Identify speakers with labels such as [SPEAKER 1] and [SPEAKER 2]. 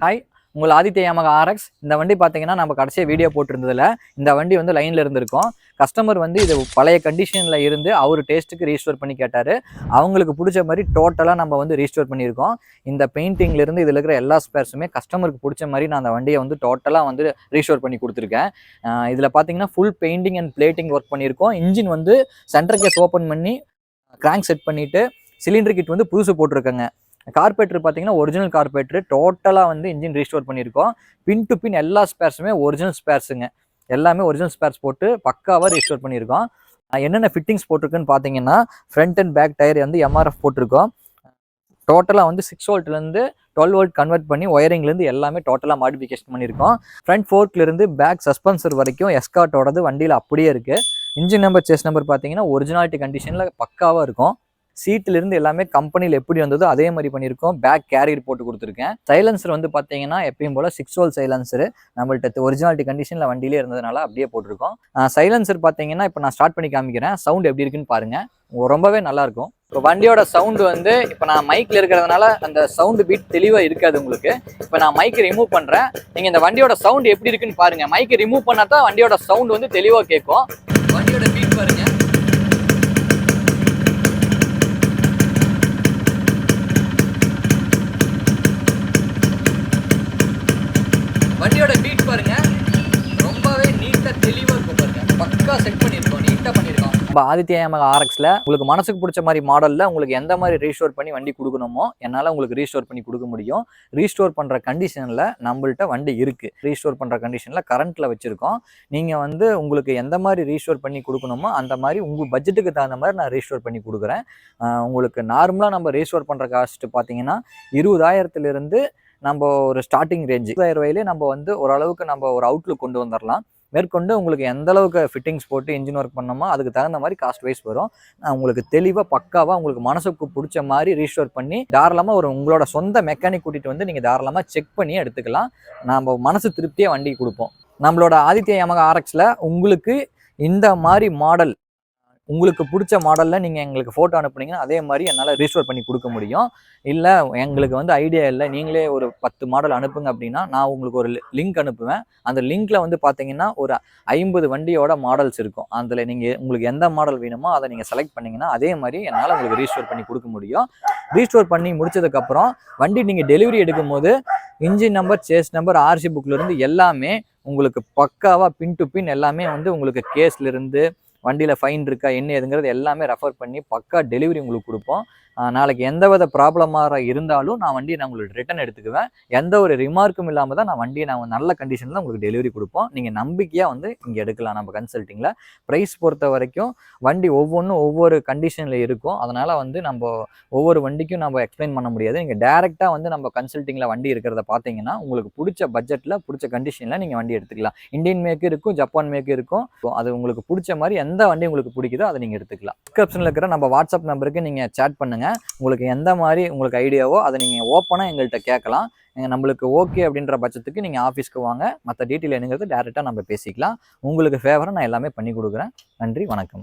[SPEAKER 1] Hi, உங்கள் Aditya யாமகா RX. இந்த வண்டி பார்த்தீங்கன்னா நம்ம கடைசியாக வீடியோ போட்டிருந்ததில் இந்த வண்டி வந்து லைனில் இருந்திருக்கும். கஸ்டமர் வந்து இது பழைய கண்டிஷனில் இருந்து அவர் டேஸ்ட்டுக்கு ரீஸ்டோர் பண்ணி கேட்டார். அவங்களுக்கு பிடிச்ச மாதிரி டோட்டலாக நம்ம வந்து ரீஸ்டோர் பண்ணியிருக்கோம். இந்த பெயிண்டிங்லேருந்து இதில் இருக்கிற எல்லா ஸ்பேர்ஸுமே கஸ்டமருக்கு பிடிச்ச மாதிரி நான் அந்த வண்டியை வந்து டோட்டலாக வந்து ரீஸ்டோர் பண்ணி கொடுத்துருக்கேன். இதில் பார்த்தீங்கன்னா full painting and plating work பண்ணியிருக்கோம். இன்ஜின் வந்து சென்டர் கேஸ் ஓப்பன் பண்ணி கிராங்க் செட் பண்ணிவிட்டு சிலிண்டர் கிட் வந்து புதுசு போட்டிருக்கேங்க. கார்பரேட்டர் பார்த்தீங்கன்னா ஒரிஜினல் கார்பரேட்டர் டோட்டலாக வந்து இன்ஜின் ரீஸ்டோர் பண்ணியிருக்கோம். பின் டு பின் எல்லா ஸ்பேர்ஸுமே ஒரிஜினல் ஸ்பேர்ஸுங்க. எல்லாமே ஒரிஜினல் ஸ்பேர்ஸ் போட்டு பக்காவாக ரீஸ்டோர் பண்ணியிருக்கோம். என்னென்ன ஃபிட்டிங்ஸ் போட்டிருக்குன்னு பார்த்தீங்கன்னா ஃப்ரண்ட் அண்ட் பேக் டயர் வந்து எம்ஆர்எஃப் போட்டிருக்கோம். டோட்டலாக வந்து 6 வோல்ட்லேருந்து 12 வோல்ட் கன்வெர்ட் பண்ணி ஒயரிங்லேருந்து எல்லாமே டோட்டலாக மாடிஃபிகேஷன் பண்ணியிருக்கோம். ஃப்ரண்ட் ஃபோர்க்லேருந்து பேக் சஸ்பென்சர் வரைக்கும் எஸ்கார்ட்டோடது வண்டியில் அப்படியே இருக்குது. இன்ஜின் நம்பர் சேஸ் நம்பர் பார்த்தீங்கன்னா ஒரிஜினாலிட்டி கண்டிஷனில் பக்காவாக இருக்கும். சீட்டிலிருந்து எல்லாமே கம்பெனியில் எப்படி வந்ததோ அதே மாதிரி பண்ணியிருக்கோம். பேக் கேரியர் போட்டு கொடுத்துருக்கேன். சைலன்சர் வந்து பார்த்தீங்கன்னா எப்பயும் போல் 6 வோல்ட் சைலன்சர் நம்மள்ட்ட ஒரிஜினாலிட்டி கண்டிஷனில் வண்டியிலே இருந்ததுனால அப்படியே போட்டிருக்கோம். சைலன்சர் பார்த்தீங்கன்னா இப்போ நான் ஸ்டார்ட் பண்ணி காமிக்கிறேன். சவுண்ட் எப்படி இருக்குன்னு பாருங்கள். ரொம்பவே நல்லாயிருக்கும். இப்போ வண்டியோட சவுண்டு வந்து இப்போ நான் மைக்கில் இருக்கிறதுனால அந்த சவுண்டு பீட் தெளிவாக இருக்காது உங்களுக்கு. இப்போ நான் மைக்கை ரிமூவ் பண்ணுறேன். நீங்கள் இந்த வண்டியோட சவுண்டு எப்படி இருக்குன்னு பாருங்கள். மைக்கை ரிமூவ் பண்ணால் தான் வண்டியோட சவுண்டு வந்து தெளிவாக கேட்கும். வண்டியோட பீட் பாருங்கள். வண்டியோட பீட் பாருங்க, ரொம்பவே நீட்டா தெளிவா இருக்கும் பாருங்க. பக்கா செட் பண்ணியிருக்கோம், நீட்டா பண்ணியிருக்கோம். நம்ம ஆதித்ய யாமகா ஆர்எக்ஸ்ல உங்களுக்கு மனசுக்கு பிடிச்ச மாதிரி மாடல்ல உங்களுக்கு எந்த மாதிரி ரீஸ்டோர் பண்ணி வண்டி கொடுக்கணுமோ என்னால் உங்களுக்கு ரீஸ்டோர் பண்ணி கொடுக்க முடியும். ரீஸ்டோர் பண்ற கண்டிஷன்ல நம்மள்ட்ட வண்டி இருக்கு. ரீஸ்டோர் பண்ற கண்டிஷன்ல கரண்ட்ல வச்சிருக்கோம். நீங்க வந்து உங்களுக்கு எந்த மாதிரி ரீஸ்டோர் பண்ணி கொடுக்கணுமோ அந்த மாதிரி உங்க பட்ஜெட்டுக்கு தகுந்த மாதிரி நான் ரீஸ்டோர் பண்ணி கொடுக்குறேன். உங்களுக்கு நார்மலா நம்ம ரீஸ்டோர் பண்ற காஸ்ட் பார்த்தீங்கன்னா 20,000 நம்ம ஒரு ஸ்டார்டிங் ரேஞ்சு 20,000 ரூபாயிலே நம்ம வந்து ஓரளவுக்கு நம்ம ஒரு அவுட்லுக் கொண்டு வந்துடலாம். மேற்கொண்டு உங்களுக்கு எந்த அளவுக்கு ஃபிட்டிங்ஸ் போட்டு இன்ஜின் ஒர்க் பண்ணோமோ அதுக்கு தகுந்த மாதிரி காஸ்ட் வைஸ் வரும். உங்களுக்கு தெளிவாக பக்காவாக உங்களுக்கு மனசுக்கு பிடிச்ச மாதிரி ரீஸ்டோர் பண்ணி தாராளமாக ஒரு உங்களோட சொந்த மெக்கானிக் கூட்டிகிட்டு வந்து நீங்கள் தாராளமாக செக் பண்ணி எடுத்துக்கலாம். நம்ம மனசு திருப்தியாக வண்டி கொடுப்போம். நம்மளோட ஆதித்ய யாமகா ஆர்எக்ஸில் உங்களுக்கு இந்த மாதிரி மாடல் உங்களுக்கு பிடிச்ச மாடலில் நீங்கள் எங்களுக்கு ஃபோட்டோ அனுப்புனீங்கன்னா அதே மாதிரி என்னால் ரீஸ்டோர் பண்ணி கொடுக்க முடியும். இல்லை எங்களுக்கு வந்து ஐடியா இல்லை, நீங்களே ஒரு 10 மாடல் அனுப்புங்க அப்படின்னா நான் உங்களுக்கு ஒரு லிங்க் அனுப்புவேன். அந்த லிங்க்கில் வந்து பார்த்தீங்கன்னா ஒரு 50 வண்டியோட மாடல்ஸ் இருக்கும். அதில் நீங்கள் உங்களுக்கு எந்த மாடல் வேணுமோ அதை நீங்கள் செலக்ட் பண்ணிங்கன்னா அதே மாதிரி என்னால் உங்களுக்கு ரீஸ்டோர் பண்ணி கொடுக்க முடியும். ரீஸ்டோர் பண்ணி முடிச்சதுக்கப்புறம் வண்டி நீங்கள் டெலிவரி எடுக்கும் போது engine number, chassis number, RC புக்லேருந்து எல்லாமே உங்களுக்கு பக்காவாக பின் டு பின் எல்லாமே வந்து உங்களுக்கு கேஸ்லேருந்து வண்டியில் ஃபைன் இருக்கா என்ன ஏதுங்கிறது எல்லாமே ரெஃபர் பண்ணி பக்கா டெலிவரி உங்களுக்கு கொடுப்போம். நாளைக்கு எந்த வித ப்ராப்ளமாக இருந்தாலும் நான் வண்டியை நான் உங்களுக்கு ரிட்டன் எடுத்துக்குவேன். எந்த ஒரு ரிமார்க்கும் இல்லாமல் தான் நான் வண்டியை நல்ல கண்டிஷனில் உங்களுக்கு டெலிவரி கொடுப்போம். நீங்கள் நம்பிக்கையாக வந்து இங்கே எடுக்கலாம் நம்ம கன்சல்ட்டிங்கில். ப்ரைஸ் பொறுத்த வரைக்கும் வண்டி ஒவ்வொன்றும் ஒவ்வொரு கண்டிஷனில் இருக்கும். அதனால் வந்து நம்ம ஒவ்வொரு வண்டிக்கும் நம்ம எக்ஸ்பிளைன் பண்ண முடியாது. நீங்கள் டேரெக்டாக வந்து நம்ம கன்சல்ட்டிங்கில் வண்டி இருக்கிறத பார்த்தீங்கன்னா உங்களுக்கு பிடிச்ச பட்ஜெட்டில் பிடிச்ச கண்டிஷனில் நீங்கள் வண்டி எடுத்துக்கலாம். இந்தியன் மேக்கு இருக்கும், ஜப்பான் மேக்கு இருக்கும். அது உங்களுக்கு பிடிச்ச மாதிரி எந்த வண்டி உங்களுக்கு பிடிக்குதோ அதை நீங்கள் எடுத்துக்கலாம். டிஸ்கிரிப்ஷனில் இருக்கிற நம்ம வாட்ஸ்அப் நம்பருக்கு நீங்கள் சேட் பண்ணுங்கள். உங்களுக்கு எந்த மாதிரி உங்களுக்கு ஐடியாவோ அதை நீங்கள் ஓப்பனாக எங்கள்கிட்ட கேட்கலாம். நம்மளுக்கு ஓகே அப்படின்ற பட்சத்துக்கு நீங்கள் ஆஃபீஸ்க்கு வாங்க. மற்ற டீட்டெயில் என்னங்கிறது டேரெக்டாக நம்ம பேசிக்கலாம். உங்களுக்கு ஃபேவராக நான் எல்லாமே பண்ணி கொடுக்குறேன். நன்றி, வணக்கம்.